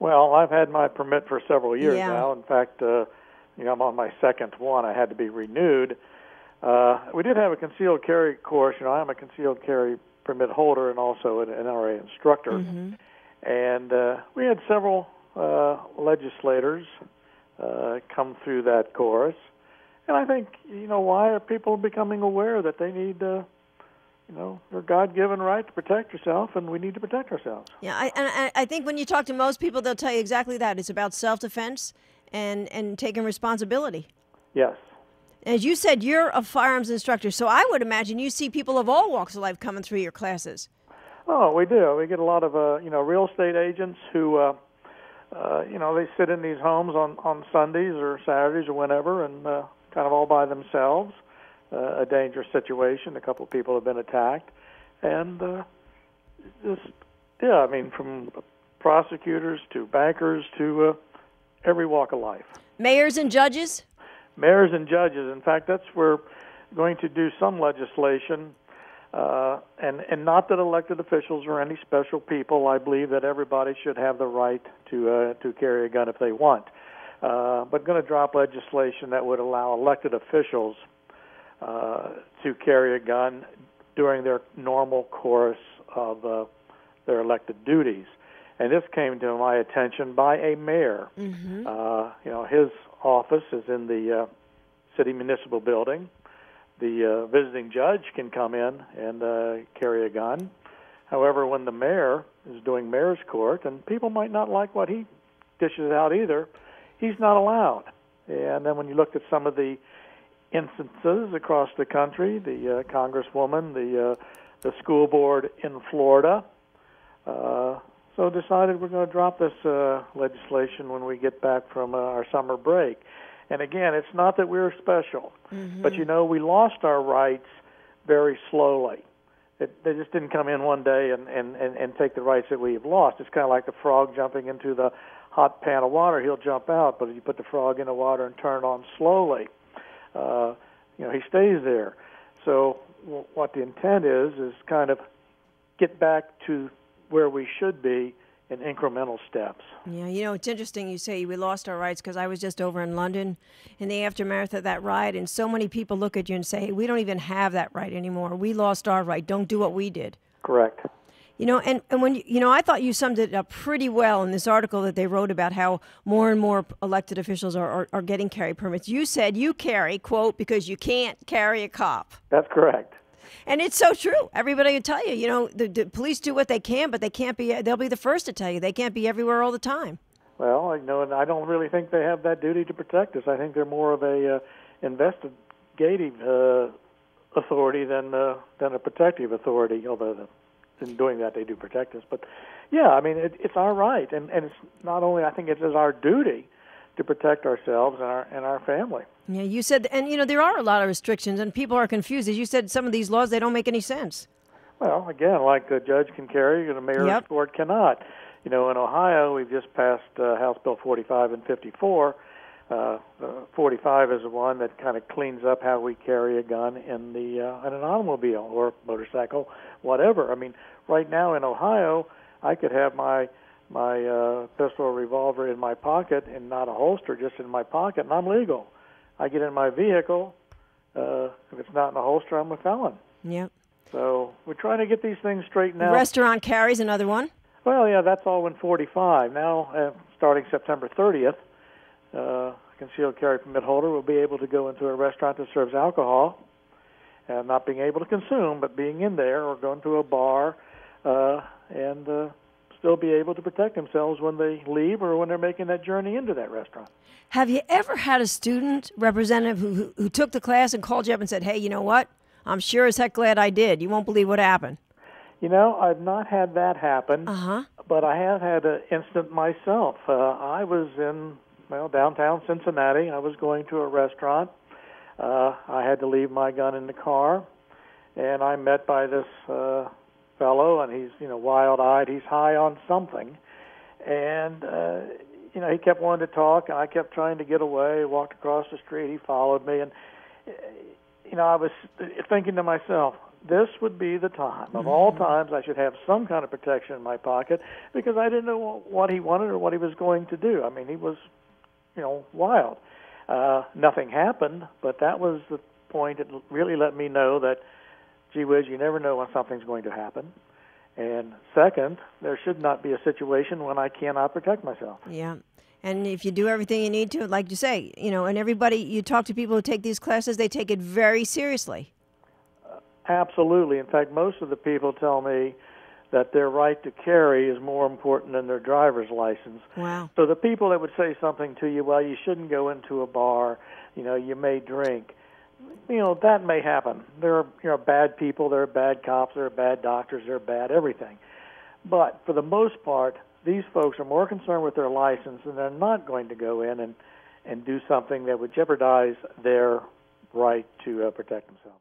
Well, I've had my permit for several years Yeah. now. In fact, I'm on my second one. I had to be renewed. We did have a concealed carry course. I'm a concealed carry permit holder and also an NRA instructor. Mm-hmm. And we had several legislators come through that course. And I think, why are people becoming aware that they need, their God-given right to protect yourself, and we need to protect ourselves. Yeah, I think when you talk to most people, they'll tell you exactly that. It's about self-defense and taking responsibility. Yes. As you said, you're a firearms instructor, so I would imagine you see people of all walks of life coming through your classes. Oh, we do. We get a lot of, real estate agents who, they sit in these homes on Sundays or Saturdays or whenever and kind of all by themselves. A dangerous situation. A couple of people have been attacked. And from prosecutors to bankers to every walk of life. Mayors and judges? Mayors and judges. In fact, that's where we're going to do some legislation. And not that elected officials are any special people. I believe that everybody should have the right to carry a gun if they want. But going to drop legislation that would allow elected officials to carry a gun during their normal course of their elected duties. And this came to my attention by a mayor. Mm-hmm. His office is in the city municipal building. The visiting judge can come in and carry a gun. However, when the mayor is doing mayor's court, and people might not like what he dishes out either, he's not allowed. And then when you looked at some of the instances across the country, the congresswoman, the school board in Florida, so decided we're going to drop this legislation when we get back from our summer break. And again, it's not that we're special, mm-hmm. but we lost our rights very slowly. They just didn't come in one day and take the rights that we've lost. It's kind of like the frog jumping into the hot pan of water. He'll jump out, but if you put the frog in the water and turn it on slowly, he stays there. So what the intent is kind of get back to where we should be in incremental steps. Yeah, it's interesting you say we lost our rights, because I was just over in London in the aftermath of that riot, and so many people look at you and say, hey, we don't even have that right anymore. We lost our right. Don't do what we did. Correct. And when I thought you summed it up pretty well in this article that they wrote about how more and more elected officials are getting carry permits. You said you carry, quote, because you can't carry a cop. That's correct. And it's so true. Everybody will tell you, the police do what they can, but they'll be the first to tell you they can't be everywhere all the time. Well, and I don't really think they have that duty to protect us. I think they're more of a investigative authority than a protective authority, although in doing that they do protect us. But, yeah, it's our right, and it's not only, I think it is our duty to protect ourselves and our family. Yeah, you said, and there are a lot of restrictions, and people are confused. As you said, some of these laws, they don't make any sense. Well, again, like the judge can carry, and a mayor's court cannot. In Ohio, we've just passed House Bill 45 and 54. 45 is the one that kind of cleans up how we carry a gun in an automobile or motorcycle, whatever. Right now in Ohio, I could have my pistol or revolver in my pocket and not a holster, just in my pocket, and I'm legal. I get in my vehicle. If it's not in a holster, I'm a felon. Yep. So we're trying to get these things straightened out. Restaurant carries another one? Well, yeah, that's all in 45. Now, starting September 30th, a concealed carry permit holder will be able to go into a restaurant that serves alcohol, and not being able to consume, but being in there, or going to a bar, and still be able to protect themselves when they leave or when they're making that journey into that restaurant. Have you ever had a student representative who took the class and called you up and said, hey, you know what? I'm sure as heck glad I did. You won't believe what happened. I've not had that happen, but I have had an incident myself. I was in downtown Cincinnati. I was going to a restaurant. I had to leave my gun in the car, and I'm met by this fellow, and he's wild-eyed. He's high on something, and he kept wanting to talk, and I kept trying to get away. Walked across the street. He followed me, and I was thinking to myself, this would be the time. Of all times, I should have some kind of protection in my pocket because I didn't know what he wanted or what he was going to do. I mean, he was, wild. Nothing happened, but that was the point. It really let me know that, gee whiz, you never know when something's going to happen. And second, there should not be a situation when I cannot protect myself. Yeah. And if you do everything you need to, like you say, and everybody, you talk to people who take these classes, they take it very seriously. Absolutely. In fact, most of the people tell me that their right to carry is more important than their driver's license. Wow. So the people that would say something to you, well, you shouldn't go into a bar, you may drink, that may happen. There are bad people, there are bad cops, there are bad doctors, there are bad everything. But for the most part, these folks are more concerned with their license, and they're not going to go in and do something that would jeopardize their right to protect themselves.